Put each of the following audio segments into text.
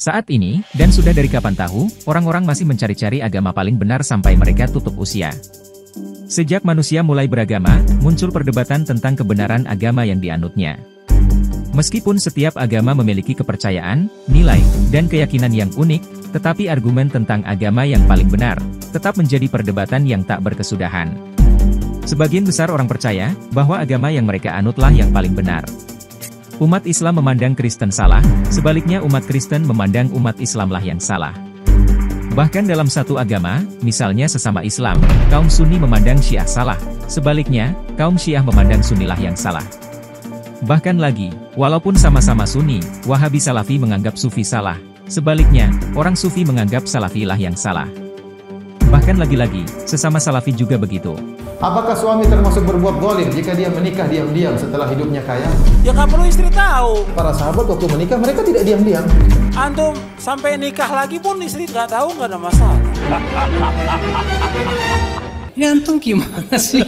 Saat ini, dan sudah dari kapan tahu, orang-orang masih mencari-cari agama paling benar sampai mereka tutup usia. Sejak manusia mulai beragama, muncul perdebatan tentang kebenaran agama yang dianutnya. Meskipun setiap agama memiliki kepercayaan, nilai, dan keyakinan yang unik, tetapi argumen tentang agama yang paling benar, tetap menjadi perdebatan yang tak berkesudahan. Sebagian besar orang percaya, bahwa agama yang mereka anutlah yang paling benar. Umat Islam memandang Kristen salah, sebaliknya umat Kristen memandang umat Islamlah yang salah. Bahkan dalam satu agama, misalnya sesama Islam, kaum Sunni memandang Syiah salah, sebaliknya, kaum Syiah memandang Sunnilah yang salah. Bahkan lagi, walaupun sama-sama Sunni, Wahabi Salafi menganggap Sufi salah, sebaliknya, orang Sufi menganggap Salafilah yang salah. Bahkan lagi-lagi, sesama Salafi juga begitu. Apakah suami termasuk berbuat zalim jika dia menikah diam-diam setelah hidupnya kaya? Ya nggak perlu istri tahu. Para sahabat waktu menikah mereka tidak diam-diam. Antum sampai nikah lagi pun istri nggak tahu, nggak ada masalah. Ini antum gimana sih?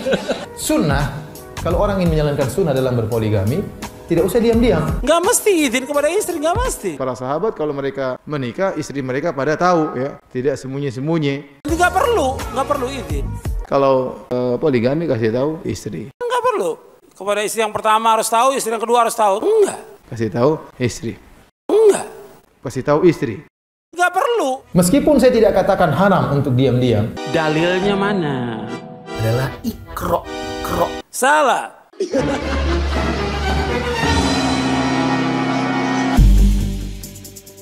Sunnah, kalau orang ingin menjalankan sunnah dalam berpoligami, tidak usah diam-diam. Nggak mesti izin kepada istri, nggak mesti. Para sahabat kalau mereka menikah, istri mereka pada tahu ya, tidak sembunyi-sembunyi. Nggak perlu izin. Kalau poligami kasih tahu istri. Nggak perlu. Kepada istri yang pertama harus tahu, istri yang kedua harus tahu. Enggak. Kasih tahu istri. Enggak. Kasih tahu istri. Nggak perlu. Meskipun saya tidak katakan haram untuk diam-diam. Dalilnya mana? Adalah ikro. Salah.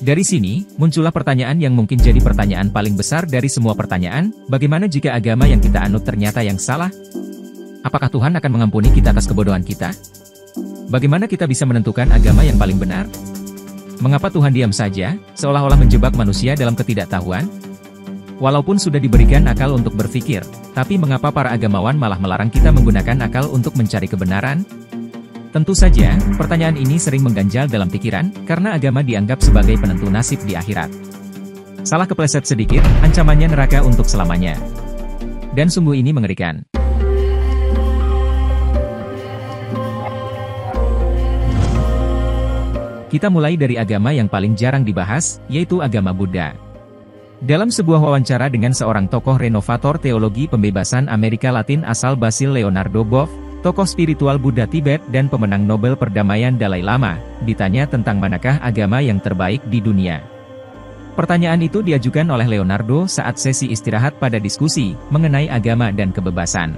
Dari sini, muncullah pertanyaan yang mungkin jadi pertanyaan paling besar dari semua pertanyaan, bagaimana jika agama yang kita anut ternyata yang salah? Apakah Tuhan akan mengampuni kita atas kebodohan kita? Bagaimana kita bisa menentukan agama yang paling benar? Mengapa Tuhan diam saja, seolah-olah menjebak manusia dalam ketidaktahuan? Walaupun sudah diberikan akal untuk berpikir, tapi mengapa para agamawan malah melarang kita menggunakan akal untuk mencari kebenaran? Tentu saja, pertanyaan ini sering mengganjal dalam pikiran, karena agama dianggap sebagai penentu nasib di akhirat. Salah kepleset sedikit, ancamannya neraka untuk selamanya. Dan sungguh ini mengerikan. Kita mulai dari agama yang paling jarang dibahas, yaitu agama Buddha. Dalam sebuah wawancara dengan seorang tokoh renovator teologi pembebasan Amerika Latin asal Basil Leonardo Boff, tokoh spiritual Buddha Tibet dan pemenang Nobel Perdamaian Dalai Lama, ditanya tentang manakah agama yang terbaik di dunia. Pertanyaan itu diajukan oleh Leonardo saat sesi istirahat pada diskusi mengenai agama dan kebebasan.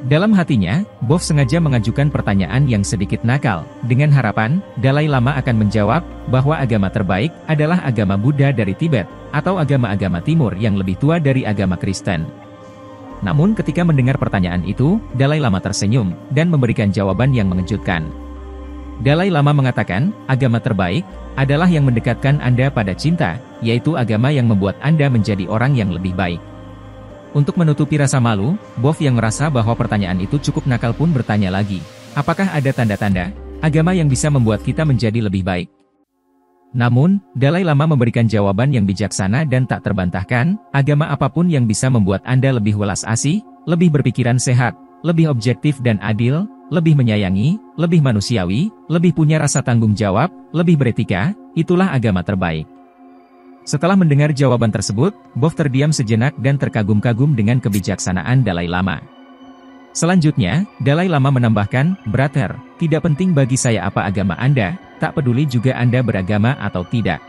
Dalam hatinya, Boff sengaja mengajukan pertanyaan yang sedikit nakal, dengan harapan Dalai Lama akan menjawab bahwa agama terbaik adalah agama Buddha dari Tibet, atau agama-agama Timur yang lebih tua dari agama Kristen. Namun ketika mendengar pertanyaan itu, Dalai Lama tersenyum, dan memberikan jawaban yang mengejutkan. Dalai Lama mengatakan, agama terbaik, adalah yang mendekatkan Anda pada cinta, yaitu agama yang membuat Anda menjadi orang yang lebih baik. Untuk menutupi rasa malu, Boff yang merasa bahwa pertanyaan itu cukup nakal pun bertanya lagi, apakah ada tanda-tanda, agama yang bisa membuat kita menjadi lebih baik? Namun, Dalai Lama memberikan jawaban yang bijaksana dan tak terbantahkan, agama apapun yang bisa membuat Anda lebih welas asih, lebih berpikiran sehat, lebih objektif dan adil, lebih menyayangi, lebih manusiawi, lebih punya rasa tanggung jawab, lebih beretika, itulah agama terbaik. Setelah mendengar jawaban tersebut, Boff terdiam sejenak dan terkagum-kagum dengan kebijaksanaan Dalai Lama. Selanjutnya, Dalai Lama menambahkan, "Brother, tidak penting bagi saya apa agama Anda, tak peduli juga Anda beragama atau tidak.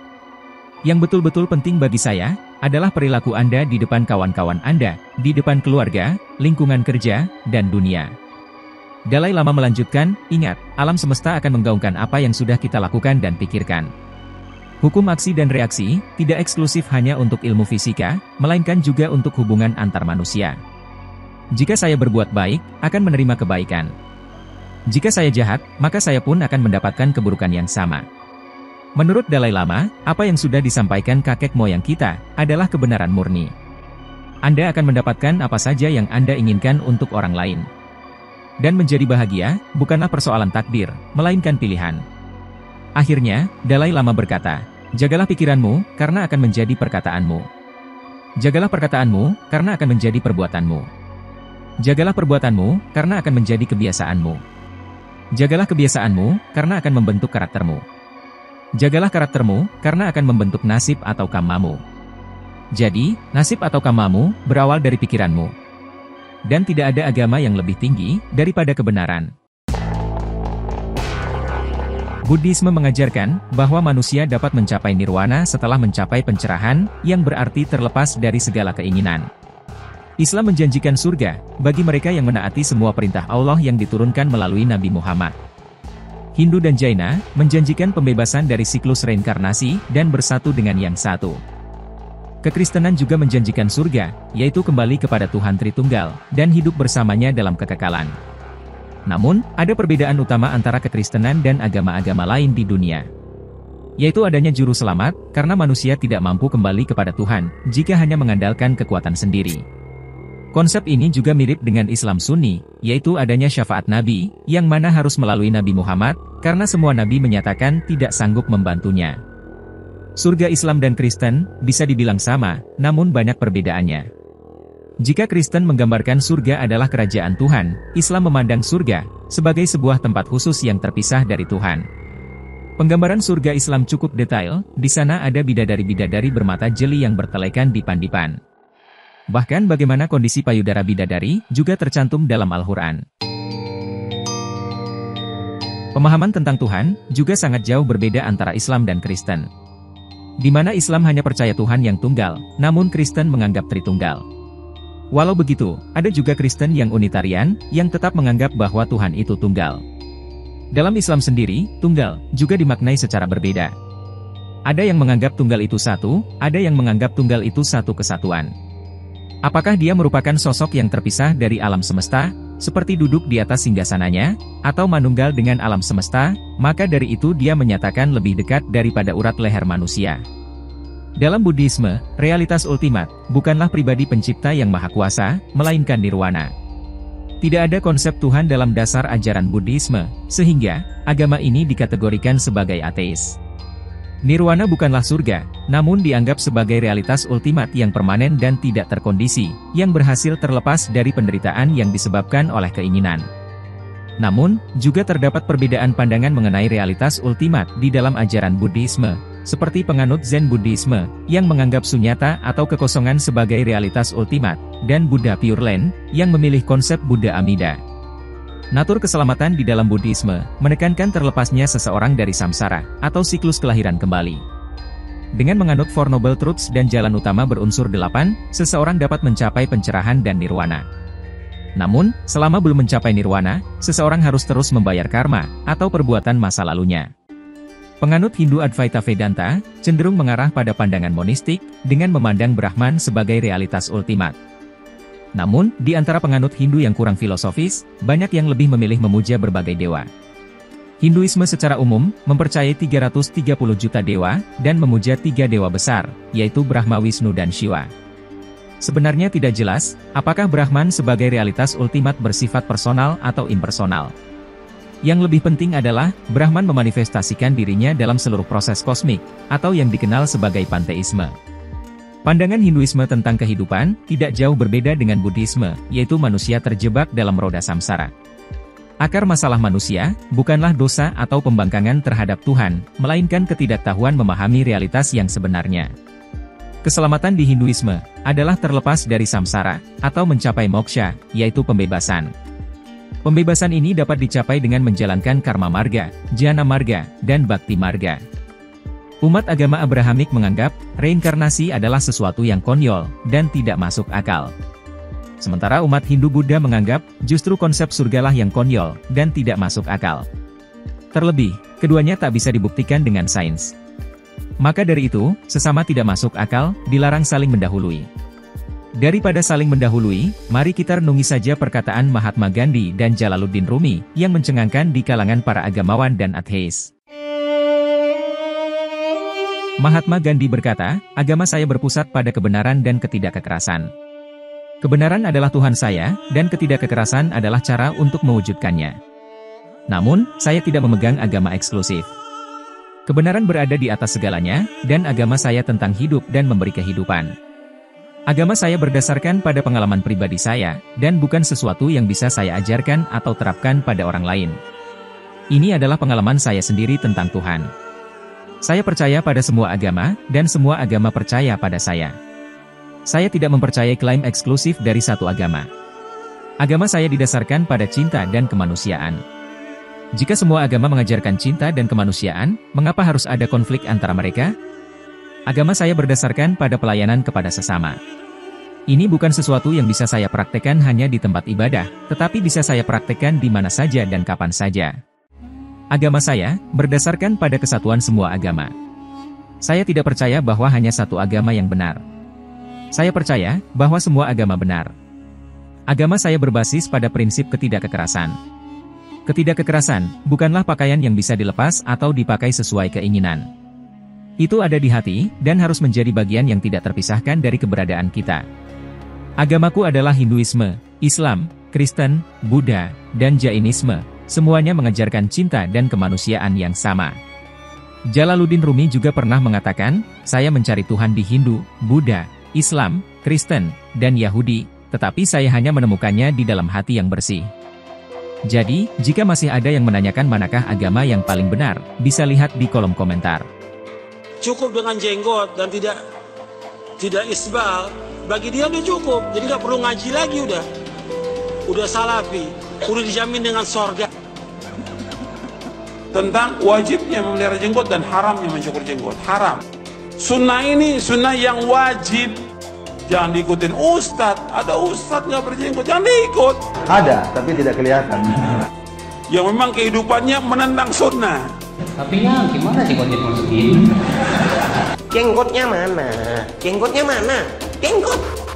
Yang betul-betul penting bagi saya, adalah perilaku Anda di depan kawan-kawan Anda, di depan keluarga, lingkungan kerja, dan dunia." Dalai Lama melanjutkan, "Ingat, alam semesta akan menggaungkan apa yang sudah kita lakukan dan pikirkan. Hukum aksi dan reaksi, tidak eksklusif hanya untuk ilmu fisika, melainkan juga untuk hubungan antar manusia. Jika saya berbuat baik, akan menerima kebaikan. Jika saya jahat, maka saya pun akan mendapatkan keburukan yang sama." Menurut Dalai Lama, apa yang sudah disampaikan kakek moyang kita, adalah kebenaran murni. Anda akan mendapatkan apa saja yang Anda inginkan untuk orang lain. Dan menjadi bahagia, bukanlah persoalan takdir, melainkan pilihan. Akhirnya, Dalai Lama berkata, "Jagalah pikiranmu, karena akan menjadi perkataanmu. Jagalah perkataanmu, karena akan menjadi perbuatanmu. Jagalah perbuatanmu, karena akan menjadi kebiasaanmu. Jagalah kebiasaanmu, karena akan membentuk karaktermu. Jagalah karaktermu, karena akan membentuk nasib atau karmamu. Jadi, nasib atau karmamu berawal dari pikiranmu. Dan tidak ada agama yang lebih tinggi daripada kebenaran. Buddhisme mengajarkan bahwa manusia dapat mencapai nirwana setelah mencapai pencerahan, yang berarti terlepas dari segala keinginan. Islam menjanjikan surga bagi mereka yang menaati semua perintah Allah yang diturunkan melalui Nabi Muhammad. Hindu dan Jaina menjanjikan pembebasan dari siklus reinkarnasi dan bersatu dengan Yang Satu. Kekristenan juga menjanjikan surga, yaitu kembali kepada Tuhan Tritunggal dan hidup bersamanya dalam kekekalan. Namun, ada perbedaan utama antara kekristenan dan agama-agama lain di dunia, yaitu adanya juru selamat, karena manusia tidak mampu kembali kepada Tuhan jika hanya mengandalkan kekuatan sendiri. Konsep ini juga mirip dengan Islam Sunni, yaitu adanya syafaat Nabi, yang mana harus melalui Nabi Muhammad, karena semua Nabi menyatakan tidak sanggup membantunya. Surga Islam dan Kristen bisa dibilang sama, namun banyak perbedaannya. Jika Kristen menggambarkan surga adalah kerajaan Tuhan, Islam memandang surga sebagai sebuah tempat khusus yang terpisah dari Tuhan. Penggambaran surga Islam cukup detail, di sana ada bidadari-bidadari bermata jeli yang bertelekan di dipan. Bahkan bagaimana kondisi payudara bidadari juga tercantum dalam Al-Quran. Pemahaman tentang Tuhan juga sangat jauh berbeda antara Islam dan Kristen. Di mana Islam hanya percaya Tuhan yang tunggal, namun Kristen menganggap Tritunggal. Walau begitu, ada juga Kristen yang unitarian, yang tetap menganggap bahwa Tuhan itu tunggal. Dalam Islam sendiri, tunggal juga dimaknai secara berbeda. Ada yang menganggap tunggal itu satu, ada yang menganggap tunggal itu satu kesatuan. Apakah dia merupakan sosok yang terpisah dari alam semesta, seperti duduk di atas singgasananya, atau manunggal dengan alam semesta, maka dari itu dia menyatakan lebih dekat daripada urat leher manusia. Dalam Buddhisme, realitas ultimat bukanlah pribadi pencipta yang maha kuasa, melainkan nirwana. Tidak ada konsep Tuhan dalam dasar ajaran Buddhisme, sehingga agama ini dikategorikan sebagai ateis. Nirwana bukanlah surga, namun dianggap sebagai realitas ultimat yang permanen dan tidak terkondisi, yang berhasil terlepas dari penderitaan yang disebabkan oleh keinginan. Namun, juga terdapat perbedaan pandangan mengenai realitas ultimat di dalam ajaran Buddhisme, seperti penganut Zen Buddhisme, yang menganggap sunyata atau kekosongan sebagai realitas ultimat, dan Buddha Pure Land, yang memilih konsep Buddha Amida. Natur keselamatan di dalam Buddhisme menekankan terlepasnya seseorang dari samsara, atau siklus kelahiran kembali. Dengan menganut Four Noble Truths dan jalan utama berunsur 8, seseorang dapat mencapai pencerahan dan nirwana. Namun, selama belum mencapai nirwana, seseorang harus terus membayar karma, atau perbuatan masa lalunya. Penganut Hindu Advaita Vedanta cenderung mengarah pada pandangan monistik, dengan memandang Brahman sebagai realitas ultimat. Namun, di antara penganut Hindu yang kurang filosofis, banyak yang lebih memilih memuja berbagai dewa. Hinduisme secara umum mempercayai 330 juta dewa, dan memuja 3 dewa besar, yaitu Brahma, Wisnu dan Shiva. Sebenarnya tidak jelas, apakah Brahman sebagai realitas ultimat bersifat personal atau impersonal. Yang lebih penting adalah, Brahman memanifestasikan dirinya dalam seluruh proses kosmik, atau yang dikenal sebagai panteisme. Pandangan Hinduisme tentang kehidupan tidak jauh berbeda dengan Buddhisme, yaitu manusia terjebak dalam roda samsara. Akar masalah manusia bukanlah dosa atau pembangkangan terhadap Tuhan, melainkan ketidaktahuan memahami realitas yang sebenarnya. Keselamatan di Hinduisme adalah terlepas dari samsara, atau mencapai moksha, yaitu pembebasan. Pembebasan ini dapat dicapai dengan menjalankan karma marga, jnana marga, dan bhakti marga. Umat agama Abrahamik menganggap, reinkarnasi adalah sesuatu yang konyol, dan tidak masuk akal. Sementara umat Hindu Buddha menganggap, justru konsep surgalah yang konyol, dan tidak masuk akal. Terlebih, keduanya tak bisa dibuktikan dengan sains. Maka dari itu, sesama tidak masuk akal, dilarang saling mendahului. Daripada saling mendahului, mari kita renungi saja perkataan Mahatma Gandhi dan Jalaluddin Rumi, yang mencengangkan di kalangan para agamawan dan ateis. Mahatma Gandhi berkata, agama saya berpusat pada kebenaran dan ketidakkekerasan. Kebenaran adalah Tuhan saya, dan ketidakkekerasan adalah cara untuk mewujudkannya. Namun, saya tidak memegang agama eksklusif. Kebenaran berada di atas segalanya, dan agama saya tentang hidup dan memberi kehidupan. Agama saya berdasarkan pada pengalaman pribadi saya, dan bukan sesuatu yang bisa saya ajarkan atau terapkan pada orang lain. Ini adalah pengalaman saya sendiri tentang Tuhan. Saya percaya pada semua agama, dan semua agama percaya pada saya. Saya tidak mempercayai klaim eksklusif dari satu agama. Agama saya didasarkan pada cinta dan kemanusiaan. Jika semua agama mengajarkan cinta dan kemanusiaan, mengapa harus ada konflik antara mereka? Agama saya berdasarkan pada pelayanan kepada sesama. Ini bukan sesuatu yang bisa saya praktekkan hanya di tempat ibadah, tetapi bisa saya praktekkan di mana saja dan kapan saja. Agama saya berdasarkan pada kesatuan semua agama. Saya tidak percaya bahwa hanya satu agama yang benar. Saya percaya bahwa semua agama benar. Agama saya berbasis pada prinsip ketidakkekerasan. Ketidakkekerasan bukanlah pakaian yang bisa dilepas atau dipakai sesuai keinginan. Itu ada di hati dan harus menjadi bagian yang tidak terpisahkan dari keberadaan kita. Agamaku adalah Hinduisme, Islam, Kristen, Buddha, dan Jainisme. Semuanya mengajarkan cinta dan kemanusiaan yang sama. Jalaluddin Rumi juga pernah mengatakan, saya mencari Tuhan di Hindu, Buddha, Islam, Kristen, dan Yahudi, tetapi saya hanya menemukannya di dalam hati yang bersih. Jadi, jika masih ada yang menanyakan manakah agama yang paling benar, bisa lihat di kolom komentar. Cukup dengan jenggot dan tidak isbal, bagi dia udah cukup, jadi nggak perlu ngaji lagi udah salafi, udah dijamin dengan sorga. Tentang wajibnya memelihara jenggot dan haramnya mencukur jenggot, haram. Sunnah ini sunnah yang wajib, jangan diikutin ustadz. Ada ustadz nggak berjenggot, jangan diikut. Ada, tapi tidak kelihatan. Yang memang kehidupannya menentang sunnah. Tapi ya gimana jenggotnya dimasukin? Jenggotnya mana? Jenggotnya mana? Jenggot.